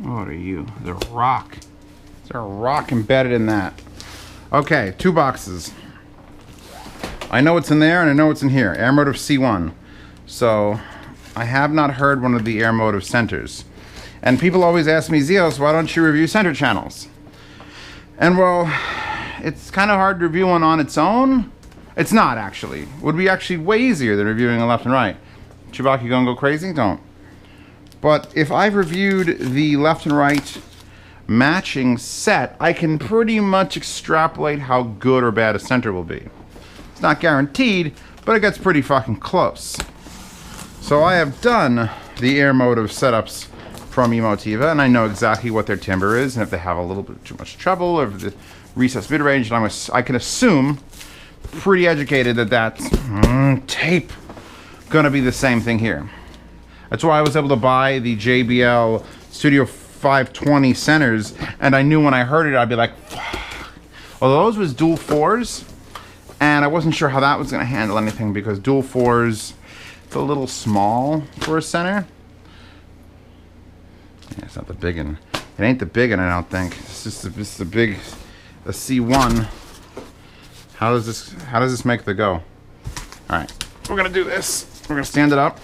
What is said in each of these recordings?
What are you? The rock. Is there a rock embedded in that? Okay, 2 boxes. I know what's in there and I know what's in here. Emotive C1. So I have not heard one of the Emotive centers. And people always ask me, Zeos, why don't you review center channels? And well, it's kind of hard to review one on its own. It's not actually. It would be actually way easier than reviewing a left and right. Chewbacca, you gonna go crazy? Don't. But if I've reviewed the left and right matching set, I can pretty much extrapolate how good or bad a center will be. It's not guaranteed, but it gets pretty fucking close. So I have done the Emotive setups from Emotiva, and I know exactly what their timbre is, and if they have a little bit too much trouble, or if the recessed mid-range, I can assume, pretty educated, that that's tape gonna be the same thing here. That's why I was able to buy the JBL Studio 520 centers, and I knew when I heard it, I'd be like, fuck. Although those was dual 4s, and I wasn't sure how that was gonna handle anything, because dual 4s, it's a little small for a center. Yeah, it's not the big one. It ain't the big one, I don't think. It's just a big, a C1. How does this make the go? All right, we're gonna do this. We're gonna stand it up.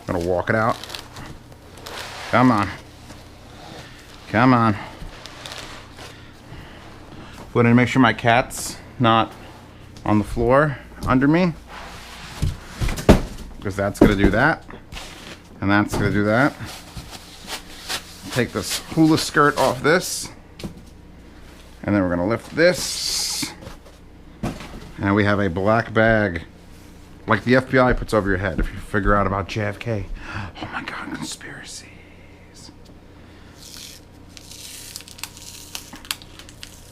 I'm gonna walk it out. Come on. Come on. I'm gonna make sure my cat's not on the floor under me, because that's gonna do that. And that's gonna do that. Take this hula skirt off this. And then we're gonna lift this. And we have a black bag, like the FBI puts over your head if you figure out about JFK. Oh my God, conspiracies.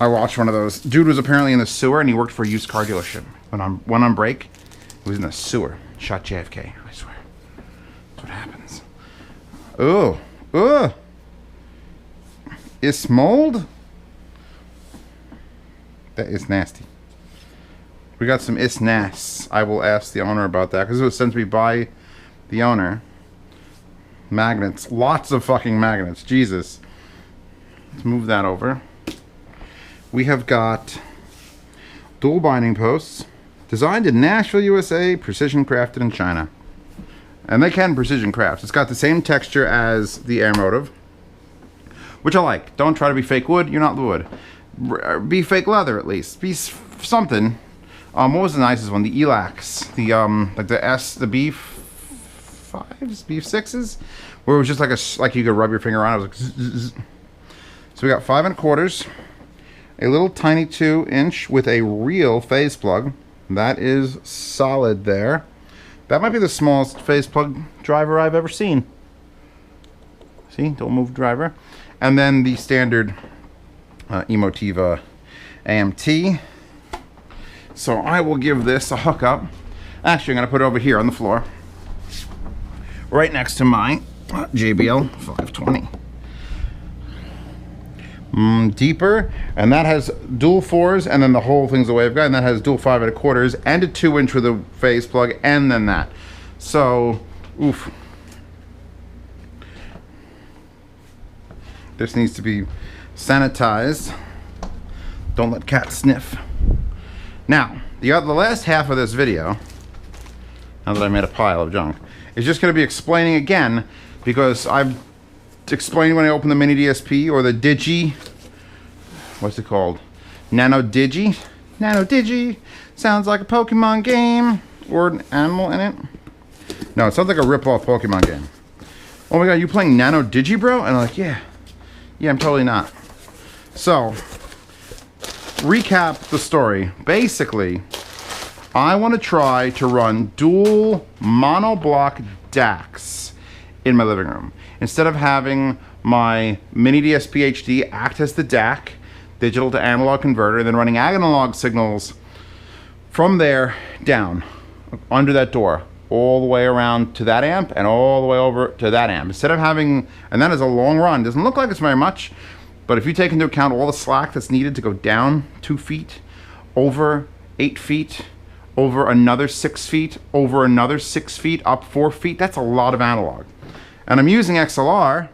I watched one of those. Dude was apparently in the sewer and he worked for a used car dealership. When on break, he was in the sewer. Shot JFK, I swear. That's what happens. Oh, oh. Is mold? That is nasty. We got some isnas. I will ask the owner about that, because it was sent to me by the owner. Magnets. Lots of fucking magnets. Jesus. Let's move that over. We have got dual binding posts. Designed in Nashville, USA. Precision crafted in China. And they can precision craft. It's got the same texture as the Emotive, which I like. Don't try to be fake wood. You're not wood. Be fake leather at least. Be something. What was the nicest one? The Elax. The like the B5s, B6s, where it was just like you could rub your finger on it. It was like zzz, zzz. So we got 5 1/4, a little tiny 2-inch with a real phase plug. That is solid there. That might be the smallest phase plug driver I've ever seen. See, don't move driver. And then the standard Emotiva AMT. So I will give this a hookup. Actually, I'm going to put it over here on the floor, right next to my JBL 520. Deeper, and that has dual 4s, and then the whole thing's the waveguide, and that has dual 5 1/4 and a 2-inch with a phase plug, and then that. So, oof. This needs to be sanitized. Don't let cats sniff. Now, the last half of this video, now that I made a pile of junk, is just going to be explaining again, because I've explained when I opened the mini DSP, or the Digi, what's it called? Nano Digi? Nano Digi sounds like a Pokemon game, or an animal in it. No, it sounds like a rip-off Pokemon game. Oh my God, you playing Nano Digi, bro? And I'm like, yeah, I'm totally not. So, recap the story. Basically, I want to try to run dual monoblock DACs in my living room. Instead of having my mini DSP HD act as the DAC, digital to analog converter, and then running analog signals from there down, under that door, all the way around to that amp and all the way over to that amp. Instead of having, and that is a long run, doesn't look like it's very much, but if you take into account all the slack that's needed to go down 2 feet, over 8 feet, over another 6 feet, over another 6 feet, up 4 feet, that's a lot of analog. and I'm using XLR.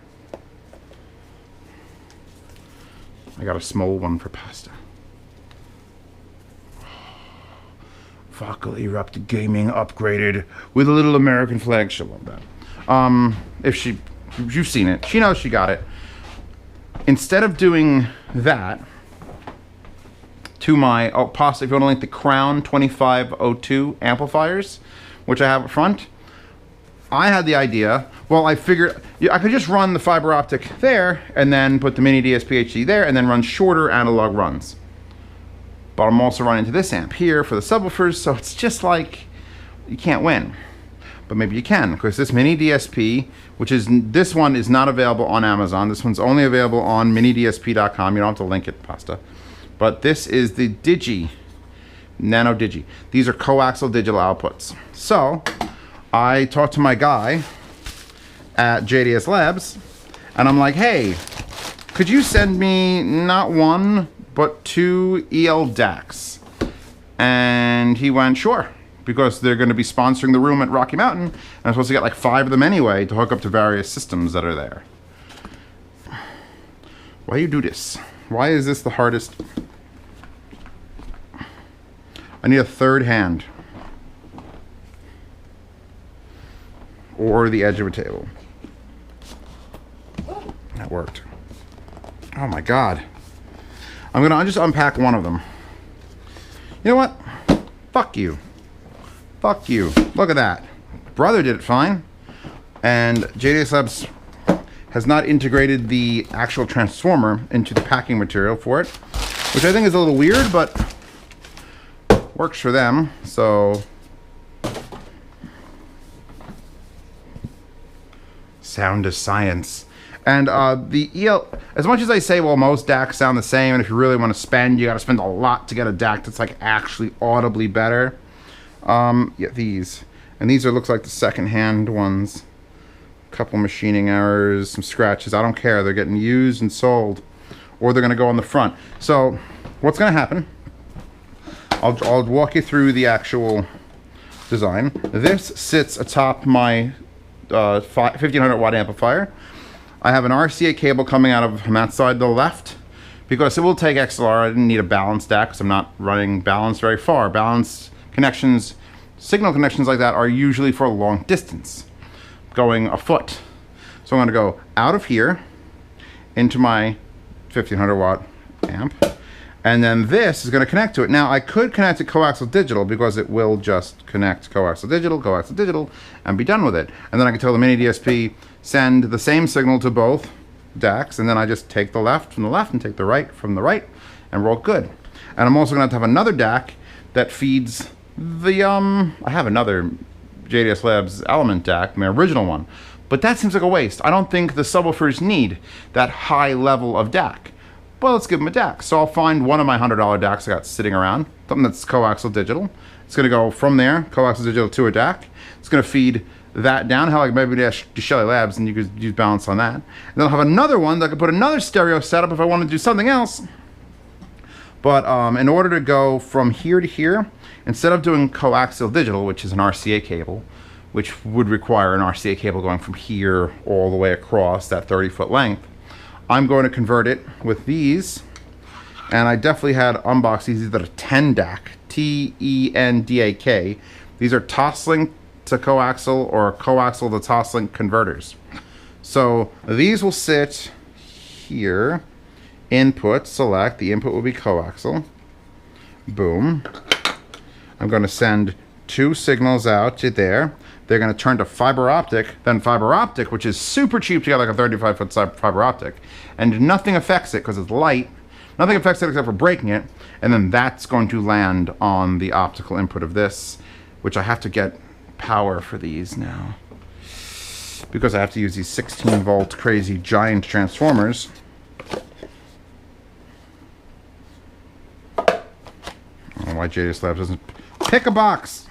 I got a small one for pasta. Vodka Erupted Gaming upgraded with a little American flag. She'll love that. If you've seen it, she knows she got it. Instead of doing that, to my pasta, if you want to link the Crown 2502 amplifiers, which I have up front, I had the idea, well, I figured I could just run the fiber optic there and then put the mini DSP HD there and then run shorter analog runs. But I'm also running into this amp here for the subwoofers, so it's just like, you can't win. But maybe you can, because this mini DSP, this one is not available on Amazon. This one's only available on minidsp.com. You don't have to link it, pasta. But this is the Nano Digi. These are coaxial digital outputs. So I talked to my guy at JDS Labs, and I'm like, hey, could you send me not one, but 2 EL DACs? And he went, sure, because they're going to be sponsoring the room at Rocky Mountain, and I'm supposed to get like 5 of them anyway to hook up to various systems that are there. Why do you do this? Why is this the hardest? I need a third hand. Or the edge of a table. That worked. Oh my God. I'm gonna just unpack one of them. You know what? Fuck you. Fuck you. Look at that. Brother did it fine. And JDS Labs has not integrated the actual transformer into the packing material for it, which I think is a little weird, but works for them. So sound is science. And the EL, as much as I say, well, most DACs sound the same, and if you really want to spend, you got to spend a lot to get a DAC that's like actually audibly better. Yeah, these. And these are, looks like the second-hand ones. A couple machining errors, some scratches. I don't care. They're getting used and sold, or they're going to go on the front. So what's going to happen, I'll walk you through the actual design. This sits atop my 1500 watt amplifier. I have an RCA cable coming out of that side to the left, because it will take XLR. I didn't need a balanced DAC because I'm not running balanced very far. Balanced connections, signal connections like that are usually for a long distance, going a foot. So I'm going to go out of here into my 1500 watt amp, and then this is going to connect to it. Now I could connect to coaxial digital, because it will just connect coaxial digital, and be done with it. And then I can tell the mini DSP, send the same signal to both DACs, and then I just take the left from the left and take the right from the right, and roll good. And I'm also going to have another DAC that feeds the, I have another JDS Labs Element DAC, my original one, but that seems like a waste. I don't think the subwoofers need that high level of DAC. Well, let's give them a DAC. So I'll find one of my $100 DACs I got sitting around, something that's coaxial digital. It's going to go from there, coaxial digital, to a DAC. It's going to feed that down, how like maybe to Shelly Labs, and you could use balance on that. And then I'll have another one that I could put another stereo setup if I want to do something else. But in order to go from here to here, instead of doing coaxial digital, which is an RCA cable, which would require an RCA cable going from here all the way across that 30-foot length, I'm going to convert it with these. And I definitely had unboxed these. These are a 10 DAC, TENDAK. These are Toslink to coaxial, or coaxial to Toslink converters. So these will sit here. Input, select. The input will be coaxial. Boom. I'm going to send 2 signals out to there. They're going to turn to fiber optic, then fiber optic, which is super cheap to get like a 35-foot fiber optic, and nothing affects it because it's light. Nothing affects it except for breaking it, and then that's going to land on the optical input of this, which I have to get power for these now, because I have to use these 16-volt crazy giant transformers. I don't know why JDS Labs doesn't pick a box.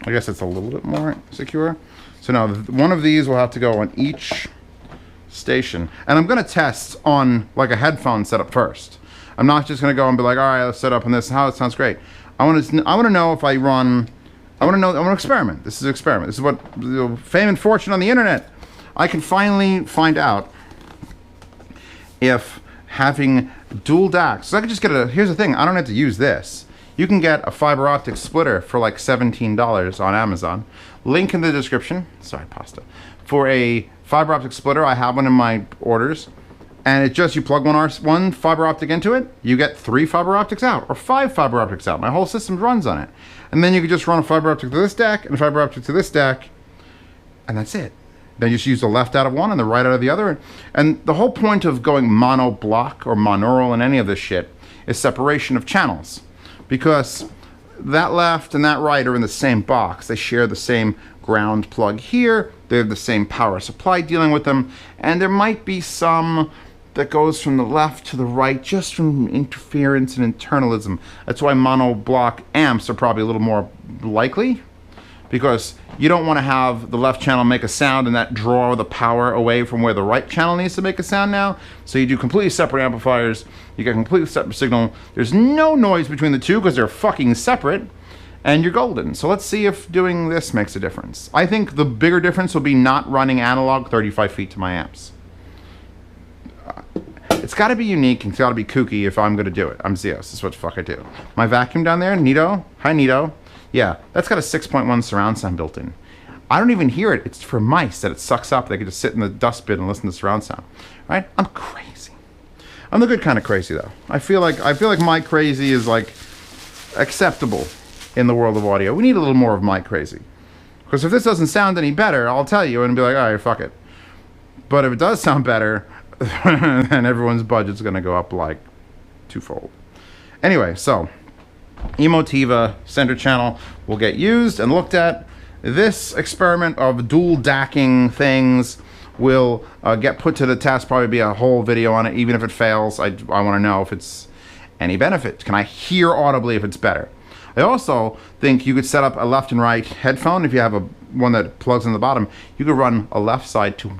I guess it's a little bit more secure. So now one of these will have to go on each station, and I'm going to test on like a headphone setup first. I'm not just going to go and be like, all right, let's set up on this. How it sounds great. I want to know if I run I want to know. I want to experiment. This is an experiment. This is what fame and fortune on the internet. I can finally find out if having dual DACs. So I could just get a. Here's the thing. I don't have to use this. You can get a fiber optic splitter for like $17 on Amazon. Link in the description. Sorry, pasta. For a fiber optic splitter, I have one in my orders. And it just, you plug one fiber optic into it, you get 3 fiber optics out, or 5 fiber optics out. My whole system runs on it. And then you can just run a fiber optic to this DAC, and a fiber optic to this DAC, and that's it. Then you just use the left out of one and the right out of the other. And the whole point of going mono block or monaural and any of this shit is separation of channels. Because that left and that right are in the same box. They share the same ground plug here. They have the same power supply dealing with them. And there might be some that goes from the left to the right just from interference and internalism. That's why mono block amps are probably a little more likely, because you don't want to have the left channel make a sound and that draw the power away from where the right channel needs to make a sound now. So you do completely separate amplifiers, you get completely separate signal. There's no noise between the two because they're fucking separate, and you're golden. So let's see if doing this makes a difference. I think the bigger difference will be not running analog 35 feet to my amps. It's got to be unique and it's got to be kooky if I'm going to do it. I'm Zeos. This is what the fuck I do. My vacuum down there, Nito. Hi, Nito. Yeah, that's got a 6.1 surround sound built in. I don't even hear it. It's for mice that it sucks up. They can just sit in the dustbin and listen to surround sound. Right? I'm crazy. I'm the good kind of crazy though. I feel like my crazy is like acceptable in the world of audio. We need a little more of my crazy. Because if this doesn't sound any better, I'll tell you and be like, all right, fuck it. But if it does sound better, then everyone's budget's going to go up like twofold. Anyway, so Emotiva center channel will get used and looked at. This experiment of dual DACing things will get put to the test, probably be a whole video on it. Even if it fails, I want to know if it's any benefit. Can I hear audibly if it's better? I also think you could set up a left and right headphone. If you have one that plugs in the bottom, you could run a left side to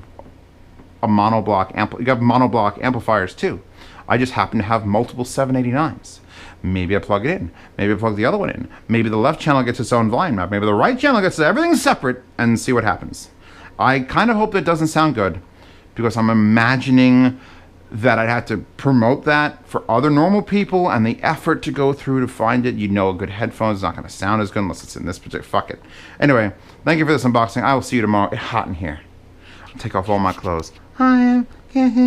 a monoblock you have monoblock amplifiers too. I just happen to have multiple 789s. Maybe I plug it in. Maybe I plug the other one in. Maybe the left channel gets its own volume knob. Maybe the right channel gets everything separate, and see what happens. I kind of hope that doesn't sound good, because I'm imagining that I'd have to promote that for other normal people, and the effort to go through to find it. You know, a good headphone is not going to sound as good unless it's in this particular. Fuck it. Anyway, thank you for this unboxing. I will see you tomorrow. It's hot in here. I'll take off all my clothes. I am